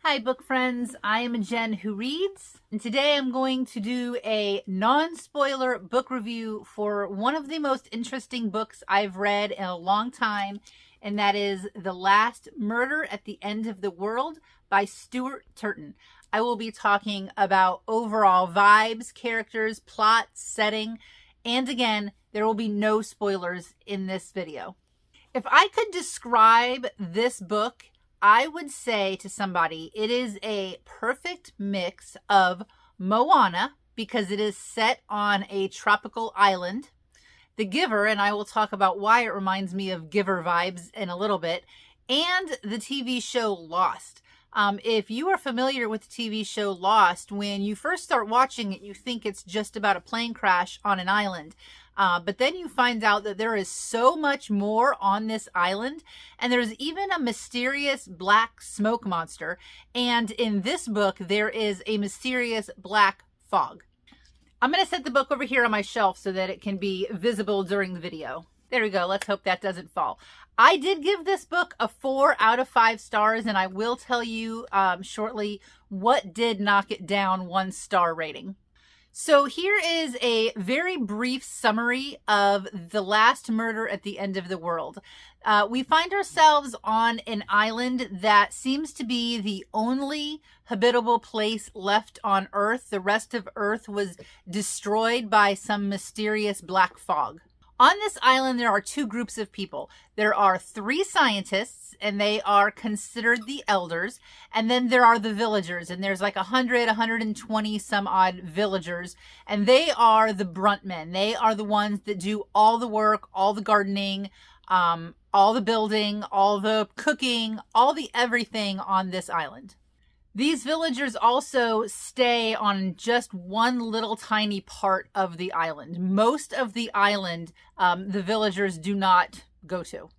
Hi book friends, I am Jen who reads, and today I'm going to do a non-spoiler book review for one of the most interesting books I've read in a long time, and that is The Last Murder at the End of the World by Stuart Turston. I will be talking about overall vibes, characters, plot, setting, and again, there will be no spoilers in this video. If I could describe this book, I would say to somebody, it is a perfect mix of Moana, because it is set on a tropical island, The Giver, and I will talk about why it reminds me of Giver vibes in a little bit, and the TV show Lost. If you are familiar with the TV show Lost, when you first start watching it, you think it's just about a plane crash on an island. But then you find out that there is so much more on this island, and there's even a mysterious black smoke monster. And in this book, there is a mysterious black fog. I'm going to set the book over here on my shelf so that it can be visible during the video. There we go. Let's hope that doesn't fall. I did give this book a 4 out of 5 stars, and I will tell you shortly what did knock it down 1 star rating. So here is a very brief summary of The Last Murder at the End of the World. We find ourselves on an island that seems to be the only habitable place left on Earth. The rest of Earth was destroyed by some mysterious black fog. On this island, there are 2 groups of people. There are 3 scientists, and they are considered the elders. And then there are the villagers, and there's like 120 some odd villagers. And they are the brunt men. They are the ones that do all the work, all the gardening, all the building, all the cooking, all the everything on this island. These villagers also stay on just one little tiny part of the island. Most of the island, the villagers do not go to.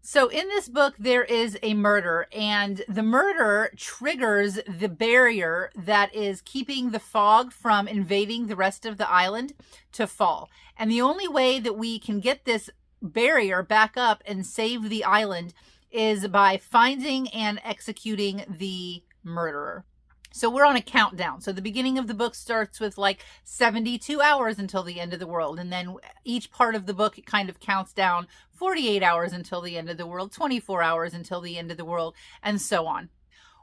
So in this book, there is a murder, and the murder triggers the barrier that is keeping the fog from invading the rest of the island to fall. And the only way that we can get this barrier back up and save the island is by finding and executing the murderer. So we're on a countdown. So the beginning of the book starts with like 72 hours until the end of the world. And then each part of the book, it kind of counts down 48 hours until the end of the world, 24 hours until the end of the world, and so on.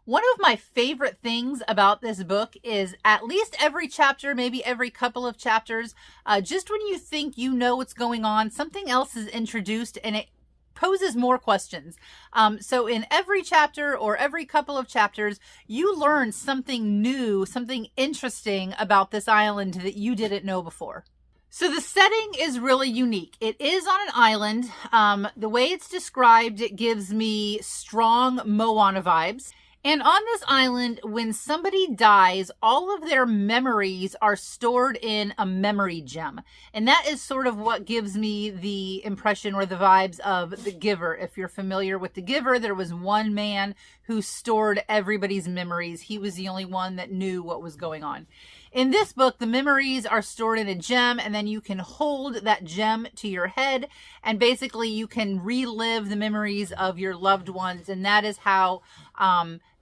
One of my favorite things about this book is at least every chapter, maybe every couple of chapters, just when you think you know what's going on, something else is introduced and it poses more questions. So in every chapter or every couple of chapters, you learn something new, something interesting about this island that you didn't know before. So the setting is really unique. It is on an island. The way it's described, it gives me strong Moana vibes. And on this island, when somebody dies, all of their memories are stored in a memory gem. And that is sort of what gives me the impression or the vibes of The Giver. If you're familiar with The Giver, there was one man who stored everybody's memories. He was the only one that knew what was going on. In this book, the memories are stored in a gem, and then you can hold that gem to your head, and basically you can relive the memories of your loved ones, and that is how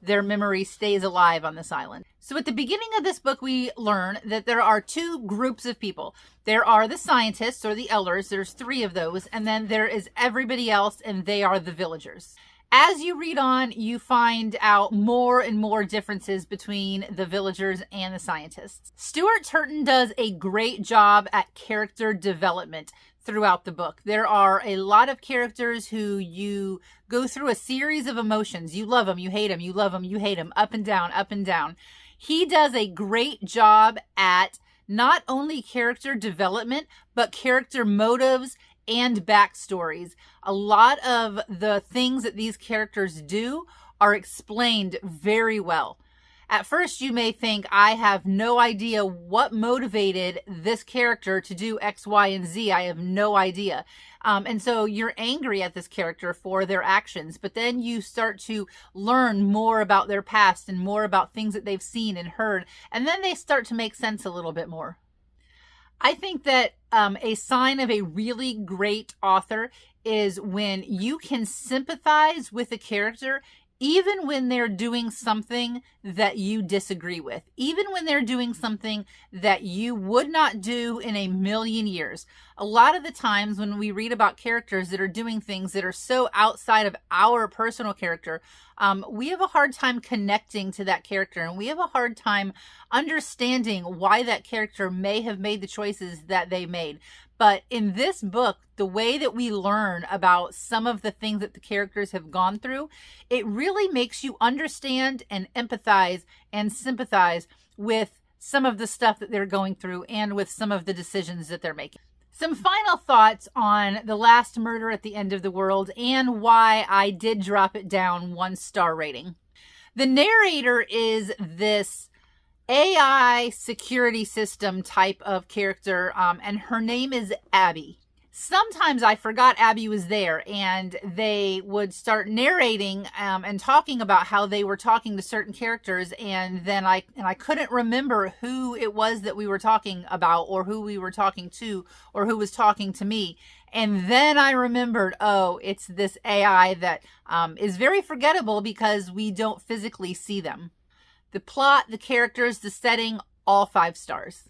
their memory stays alive on this island. So at the beginning of this book, we learn that there are 2 groups of people. There are the scientists, or the elders. There's 3 of those, and then there is everybody else, and they are the villagers. As you read on, you find out more and more differences between the villagers and the scientists. Stuart Turston does a great job at character development throughout the book. There are a lot of characters who you go through a series of emotions. You love them, you hate them, you love them, you hate them, up and down, up and down. He does a great job at not only character development, but character motives and backstories. A lot of the things that these characters do are explained very well. At first, you may think, I have no idea what motivated this character to do X, Y, and Z. I have no idea. And so you're angry at this character for their actions, but then you start to learn more about their past and more about things that they've seen and heard, and then they start to make sense a little bit more. I think that a sign of a really great author is when you can sympathize with a character even when they're doing something that you disagree with, even when they're doing something that you would not do in a million years. A lot of the times when we read about characters that are doing things that are so outside of our personal character, we have a hard time connecting to that character, and we have a hard time understanding why that character may have made the choices that they made. But in this book, the way that we learn about some of the things that the characters have gone through, it really makes you understand and empathize and sympathize with some of the stuff that they're going through and with some of the decisions that they're making. Some final thoughts on The Last Murder at the End of the World and why I did drop it down 1-star rating. The narrator is this AI security system type of character, and her name is Abby. Sometimes I forgot Abby was there, and they would start narrating and talking about how they were talking to certain characters, and then I couldn't remember who it was that we were talking about, or who we were talking to, or who was talking to me. And then I remembered, oh, it's this AI that is very forgettable because we don't physically see them. The plot, the characters, the setting, all 5 stars.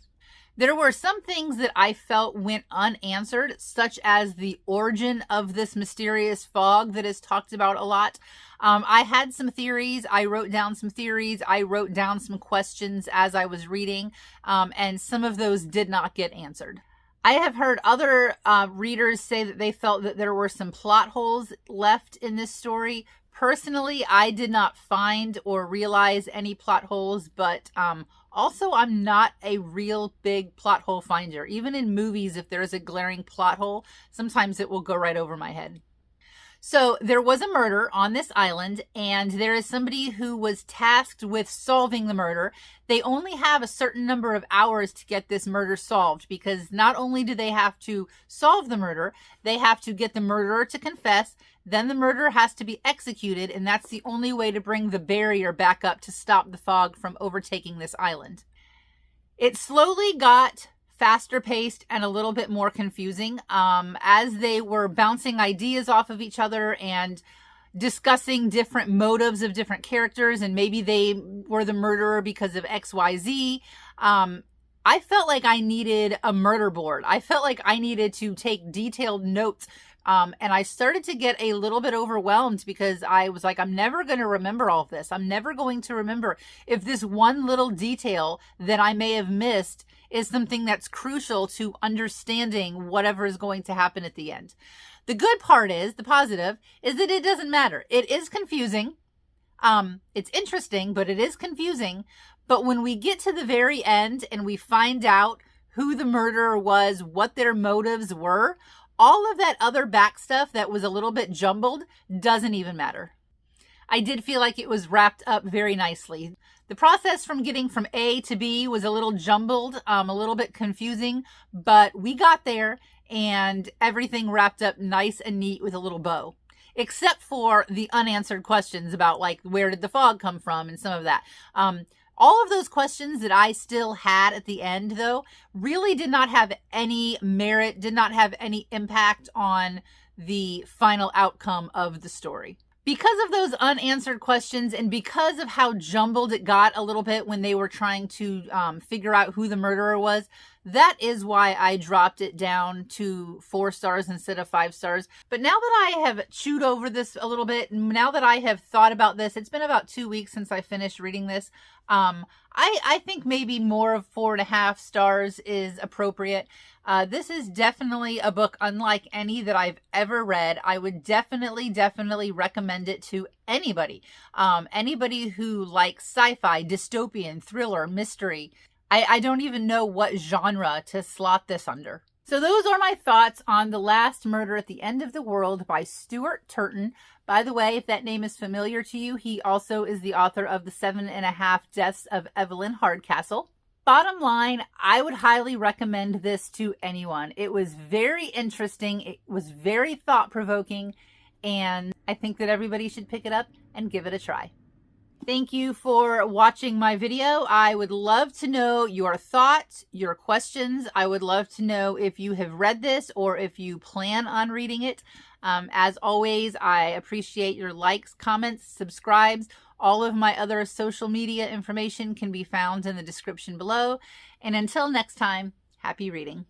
There were some things that I felt went unanswered, such as the origin of this mysterious fog that is talked about a lot. I had some theories. I wrote down some theories. I wrote down some questions as I was reading, and some of those did not get answered. I have heard other readers say that they felt that there were some plot holes left in this story. Personally, I did not find or realize any plot holes, but also I'm not a real big plot hole finder. Even in movies, if there's a glaring plot hole, sometimes it will go right over my head. So there was a murder on this island, and there is somebody who was tasked with solving the murder. They only have a certain number of hours to get this murder solved, because not only do they have to solve the murder, they have to get the murderer to confess. Then the murderer has to be executed, and that's the only way to bring the barrier back up to stop the fog from overtaking this island. It slowly got faster paced and a little bit more confusing as they were bouncing ideas off of each other and discussing different motives of different characters, and maybe they were the murderer because of XYZ. I felt like I needed a murder board. I felt like I needed to take detailed notes. And I started to get a little bit overwhelmed because I was like, I'm never going to remember all of this. I'm never going to remember if this one little detail that I may have missed is something that's crucial to understanding whatever is going to happen at the end. The good part is, the positive, is that it doesn't matter. It is confusing. It's interesting, but it is confusing. But when we get to the very end and we find out who the murderer was, what their motives were, all of that other back stuff that was a little bit jumbled doesn't even matter. I did feel like it was wrapped up very nicely. The process from getting from A to B was a little jumbled, a little bit confusing, but we got there and everything wrapped up nice and neat with a little bow. Except for the unanswered questions about, like, where did the fog come from and some of that. All of those questions that I still had at the end, though, really did not have any merit, did not have any impact on the final outcome of the story. Because of those unanswered questions and because of how jumbled it got a little bit when they were trying to figure out who the murderer was, that is why I dropped it down to 4 stars instead of 5 stars. But now that I have chewed over this a little bit, now that I have thought about this, it's been about 2 weeks since I finished reading this. I think maybe more of 4.5 stars is appropriate. This is definitely a book unlike any that I've ever read. I would definitely recommend it to anybody. Anybody who likes sci-fi, dystopian, thriller, mystery. I don't even know what genre to slot this under. So those are my thoughts on The Last Murder at the End of the World by Stuart Turston. By the way, if that name is familiar to you, he also is the author of The 7.5 Deaths of Evelyn Hardcastle. Bottom line, I would highly recommend this to anyone. It was very interesting. It was very thought-provoking, and I think that everybody should pick it up and give it a try. Thank you for watching my video. I would love to know your thoughts, your questions. I would love to know if you have read this or if you plan on reading it. As always, I appreciate your likes, comments, subscribes. All of my other social media information can be found in the description below. And until next time, happy reading.